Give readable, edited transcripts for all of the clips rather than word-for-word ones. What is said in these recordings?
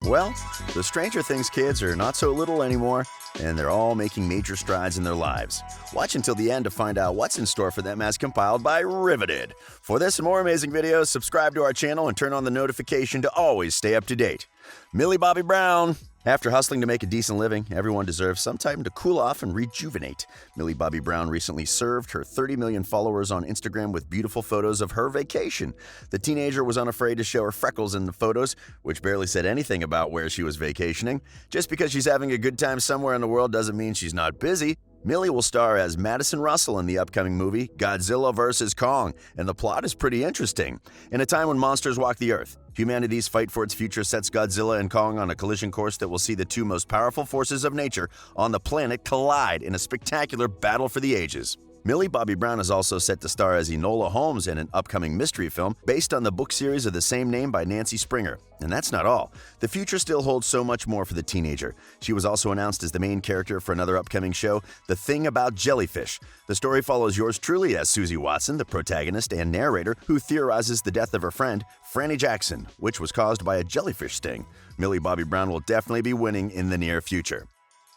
Well, the Stranger Things kids are not so little anymore, and they're all making major strides in their lives. Watch until the end to find out what's in store for them as compiled by Riveted. For this and more amazing videos, subscribe to our channel and turn on the notification to always stay up to date. Millie Bobby Brown. After hustling to make a decent living, everyone deserves some time to cool off and rejuvenate. Millie Bobby Brown recently served her 30 million followers on Instagram with beautiful photos of her vacation. The teenager was unafraid to show her freckles in the photos, which barely said anything about where she was vacationing. Just because she's having a good time somewhere in the world doesn't mean she's not busy. Millie will star as Madison Russell in the upcoming movie Godzilla vs. Kong, and the plot is pretty interesting. In a time when monsters walk the earth, humanity's fight for its future sets Godzilla and Kong on a collision course that will see the two most powerful forces of nature on the planet collide in a spectacular battle for the ages. Millie Bobby Brown is also set to star as Enola Holmes in an upcoming mystery film based on the book series of the same name by Nancy Springer. And that's not all. The future still holds so much more for the teenager. She was also announced as the main character for another upcoming show, The Thing About Jellyfish. The story follows yours truly as Susie Watson, the protagonist and narrator, who theorizes the death of her friend, Franny Jackson, which was caused by a jellyfish sting. Millie Bobby Brown will definitely be winning in the near future.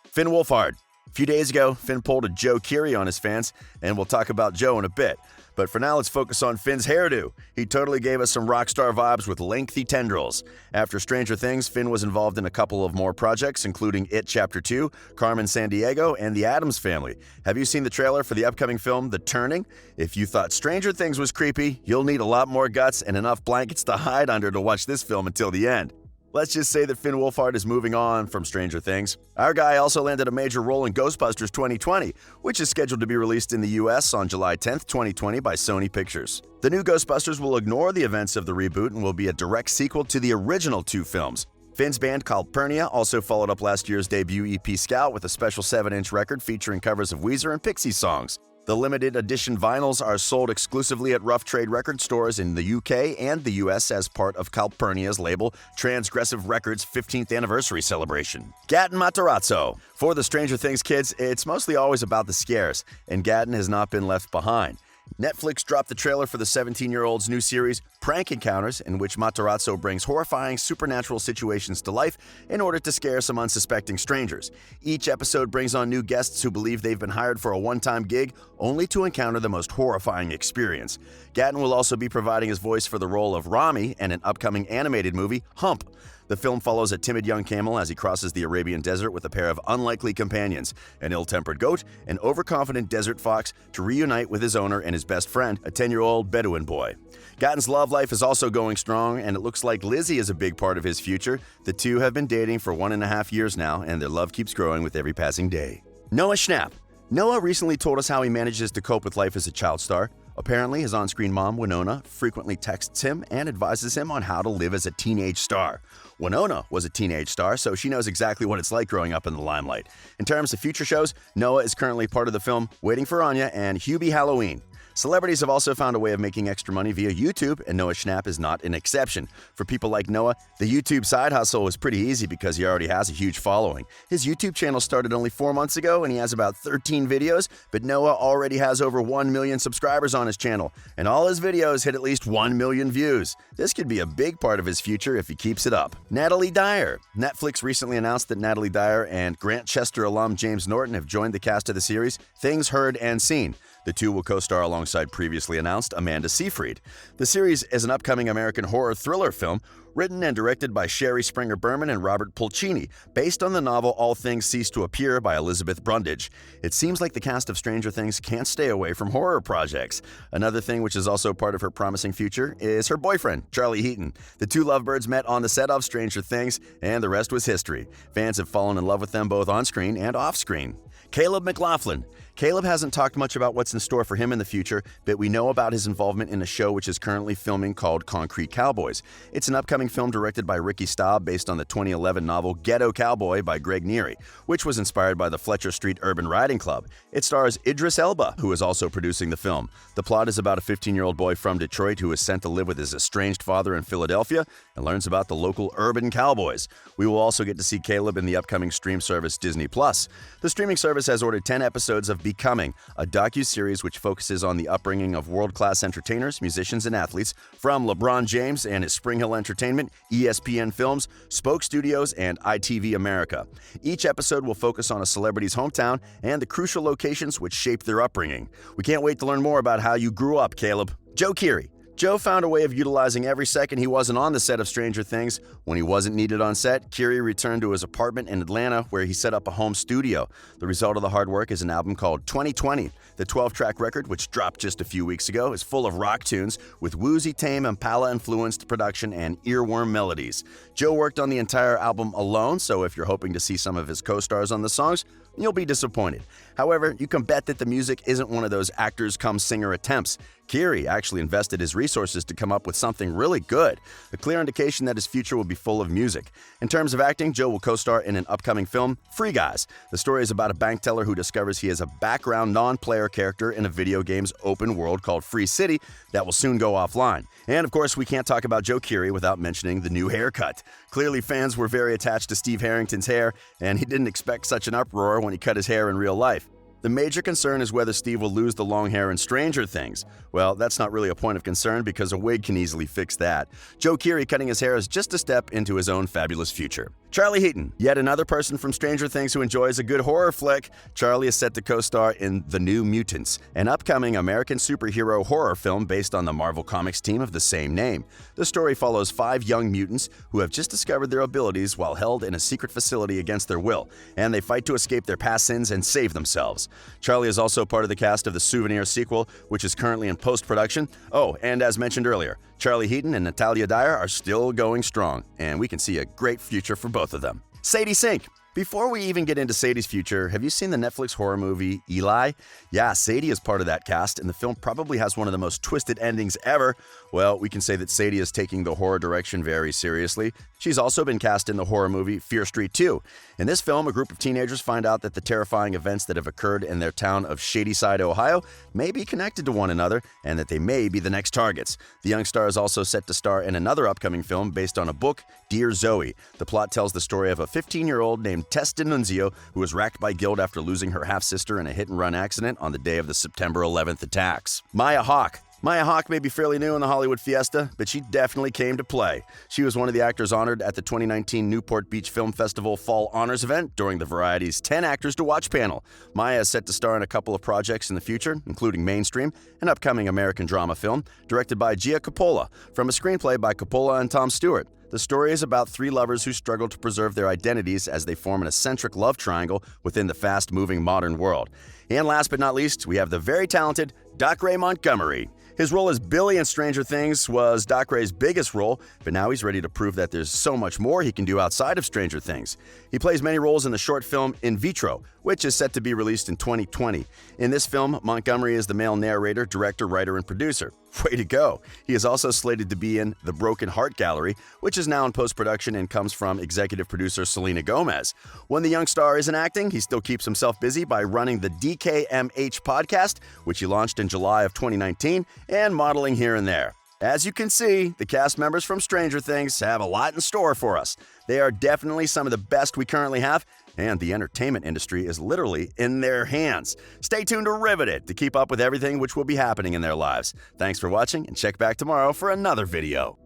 Finn Wolfhard. A few days ago, Finn pulled a Joe Keery on his fans, and we'll talk about Joe in a bit. But for now, let's focus on Finn's hairdo. He totally gave us some rock star vibes with lengthy tendrils. After Stranger Things, Finn was involved in a couple of more projects, including It Chapter 2, Carmen Sandiego, and The Addams Family. Have you seen the trailer for the upcoming film, The Turning? If you thought Stranger Things was creepy, you'll need a lot more guts and enough blankets to hide under to watch this film until the end. Let's just say that Finn Wolfhard is moving on from Stranger Things. Our guy also landed a major role in Ghostbusters 2020, which is scheduled to be released in the US on July 10th, 2020 by Sony Pictures. The new Ghostbusters will ignore the events of the reboot and will be a direct sequel to the original two films. Finn's band Calpurnia also followed up last year's debut EP Scout with a special 7-inch record featuring covers of Weezer and Pixies songs. The limited edition vinyls are sold exclusively at Rough Trade record stores in the UK and the US as part of Calpurnia's label Transgressive Records' 15th anniversary celebration. Gaten Matarazzo. For the Stranger Things kids, it's mostly always about the scares, and Gaten has not been left behind. Netflix dropped the trailer for the 17-year-old's new series, Prank Encounters, in which Matarazzo brings horrifying supernatural situations to life in order to scare some unsuspecting strangers. Each episode brings on new guests who believe they've been hired for a one-time gig, only to encounter the most horrifying experience. Gaten will also be providing his voice for the role of Rami in an upcoming animated movie, Hump. The film follows a timid young camel as he crosses the Arabian desert with a pair of unlikely companions, an ill-tempered goat, an overconfident desert fox, to reunite with his owner and his best friend, a 10-year-old Bedouin boy. Gaten's love life is also going strong, and it looks like Lizzie is a big part of his future. The two have been dating for 1.5 years now, and their love keeps growing with every passing day. Noah Schnapp. Noah recently told us how he manages to cope with life as a child star. Apparently, his on-screen mom, Winona, frequently texts him and advises him on how to live as a teenage star. Winona was a teenage star, so she knows exactly what it's like growing up in the limelight. In terms of future shows, Noah is currently part of the film Waiting for Anya and Hubie Halloween. Celebrities have also found a way of making extra money via YouTube, and Noah Schnapp is not an exception. For people like Noah, the YouTube side hustle is pretty easy because he already has a huge following. His YouTube channel started only 4 months ago, and he has about 13 videos, but Noah already has over 1 million subscribers on his channel, and all his videos hit at least 1 million views. This could be a big part of his future if he keeps it up. Natalie Dyer. Netflix recently announced that Natalie Dyer and Grant Chester alum James Norton have joined the cast of the series Things Heard and Seen. The two will co-star alongside previously announced Amanda Seyfried. The series is an upcoming American horror thriller film written and directed by Sherry Springer Berman and Robert Pulcini, based on the novel All Things Cease to Appear by Elizabeth Brundage. It seems like the cast of Stranger Things can't stay away from horror projects. Another thing which is also part of her promising future is her boyfriend, Charlie Heaton. The two lovebirds met on the set of Stranger Things, and the rest was history. Fans have fallen in love with them both on-screen and off-screen. Caleb McLaughlin. Caleb hasn't talked much about what's in store for him in the future, but we know about his involvement in a show which is currently filming called Concrete Cowboys. It's an upcoming film directed by Ricky Staub based on the 2011 novel Ghetto Cowboy by Greg Neary, which was inspired by the Fletcher Street Urban Riding Club. It stars Idris Elba, who is also producing the film. The plot is about a 15-year-old boy from Detroit who is sent to live with his estranged father in Philadelphia and learns about the local urban cowboys. We will also get to see Caleb in the upcoming stream service Disney+. The streaming service has ordered 10 episodes of Becoming, a docuseries which focuses on the upbringing of world-class entertainers, musicians, and athletes from LeBron James and his Spring Hill Entertainment, ESPN Films, Spoke Studios, and ITV America. Each episode will focus on a celebrity's hometown and the crucial locations which shaped their upbringing. We can't wait to learn more about how you grew up, Caleb. Joe Keery. Joe found a way of utilizing every second he wasn't on the set of Stranger Things. When he wasn't needed on set, Keery returned to his apartment in Atlanta where he set up a home studio. The result of the hard work is an album called 2020. The 12-track record, which dropped just a few weeks ago, is full of rock tunes with woozy, tame, Impala-influenced production and earworm melodies. Joe worked on the entire album alone, so if you're hoping to see some of his co-stars on the songs, you'll be disappointed. However, you can bet that the music isn't one of those actors-come-singer attempts. Keery actually invested his resources to come up with something really good, a clear indication that his future will be full of music. In terms of acting, Joe will co-star in an upcoming film, Free Guys. The story is about a bank teller who discovers he is a background non-player character in a video game's open world called Free City that will soon go offline. And of course, we can't talk about Joe Keery without mentioning the new haircut. Clearly, fans were very attached to Steve Harrington's hair, and he didn't expect such an uproar when he cut his hair in real life. The major concern is whether Steve will lose the long hair in Stranger Things. Well, that's not really a point of concern because a wig can easily fix that. Joe Keery cutting his hair is just a step into his own fabulous future. Charlie Heaton, yet another person from Stranger Things who enjoys a good horror flick. Charlie is set to co-star in The New Mutants, an upcoming American superhero horror film based on the Marvel Comics team of the same name. The story follows 5 young mutants who have just discovered their abilities while held in a secret facility against their will, and they fight to escape their past sins and save themselves. Charlie is also part of the cast of the Souvenir sequel, which is currently in post-production. Oh, and as mentioned earlier, Charlie Heaton and Natalie Dyer are still going strong, and we can see a great future for both of them. Sadie Sink. Before we even get into Sadie's future, have you seen the Netflix horror movie Eli? Yeah, Sadie is part of that cast, and the film probably has one of the most twisted endings ever. Well, we can say that Sadie is taking the horror direction very seriously. She's also been cast in the horror movie Fear Street 2. In this film, a group of teenagers find out that the terrifying events that have occurred in their town of Shadyside, Ohio, may be connected to one another, and that they may be the next targets. The young star is also set to star in another upcoming film based on a book, Dear Zoe. The plot tells the story of a 15-year-old named Tess D'Annunzio, who was racked by guilt after losing her half-sister in a hit-and-run accident on the day of the September 11th attacks. Maya Hawke. Maya Hawke may be fairly new in the Hollywood fiesta, but she definitely came to play. She was one of the actors honored at the 2019 Newport Beach Film Festival Fall Honors event during the Variety's 10 Actors to Watch panel. Maya is set to star in a couple of projects in the future, including Mainstream, an upcoming American drama film directed by Gia Coppola, from a screenplay by Coppola and Tom Stewart. The story is about 3 lovers who struggle to preserve their identities as they form an eccentric love triangle within the fast-moving modern world. And last but not least, we have the very talented Dacre Montgomery. His role as Billy in Stranger Things was Dacre's biggest role, but now he's ready to prove that there's so much more he can do outside of Stranger Things. He plays many roles in the short film In Vitro, which is set to be released in 2020. In this film, Montgomery is the male narrator, director, writer, and producer. Way to go! He is also slated to be in The Broken Heart Gallery, which is now in post-production and comes from executive producer Selena Gomez. When the young star isn't acting, he still keeps himself busy by running the DKMH podcast, which he launched in July of 2019, and modeling here and there. As you can see, the cast members from Stranger Things have a lot in store for us. They are definitely some of the best we currently have, and the entertainment industry is literally in their hands. Stay tuned to Riveted to keep up with everything which will be happening in their lives. Thanks for watching, and check back tomorrow for another video.